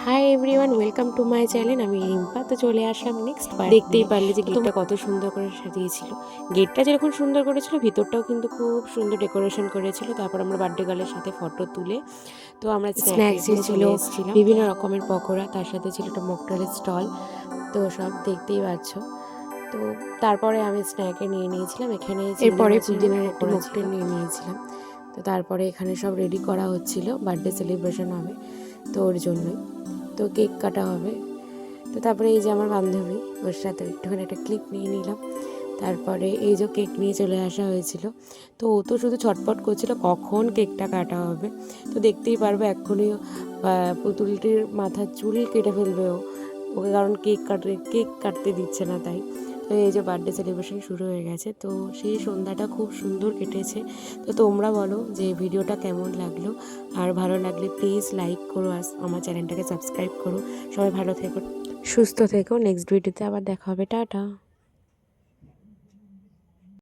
Hi everyone, welcome to my channel. আমি রিম্পা। তো চলে আসলাম নেক্সট পার্ট। দেখতেই পারলে যে গেটটা কত সুন্দর করে সাজিয়েছিল। গেটটা যেরকম সুন্দর করেছিল, ভিতরটাও কিন্তু খুব সুন্দর ডেকোরেশন করেছিল। তারপর আমরা বার্থডে গার্লের সাথে ফটো তুলে তো আমরা স্ন্যাক্স ছিল, বিভিন্ন রকমের পকোড়া, তার সাথে ছিল একটা মকটেলের স্টল। তো সব দেখতেই পাচ্ছ। তো তারপরে আমি স্ন্যাকে নিয়ে নিয়েছিলাম এখানে, এরপরে পুদিনার একটা মকটেল নিয়ে নিয়েছিলাম। তো তারপরে এখানে সব রেডি করা হচ্ছিল, বার্থডে সেলিব্রেশন হবে তো ওর জন্যই। তো কেক কাটা হবে। তো তারপরে এই যে আমার বান্ধবী, ওর সাথে একটুখানি একটা ক্লিপ নিয়ে নিলাম। তারপরে এই যে কেক নিয়ে চলে আসা হয়েছিল। তো ও তো শুধু ছটপট করছিল কখন কেকটা কাটা হবে। তো দেখতেই পারবে এক্ষুনি পুতুলটির মাথার চুল কেটে ফেলবে ওকে, কারণ কেক কাটতে দিচ্ছে না তাই। তো এই যে বার্থডে সেলিব্রেশন শুরু হয়ে গেছে। তো সেই সন্ধ্যাটা খুব সুন্দর কেটেছে। তো তোমরা বলো যে ভিডিওটা কেমন লাগলো, আর ভালো লাগলে প্লিজ লাইক করো, আর আমার চ্যানেলটাকে সাবস্ক্রাইব করো। সবাই ভালো থেকো, সুস্থ থেকো। নেক্সট ভিডিওতে আবার দেখা হবে। টাটা।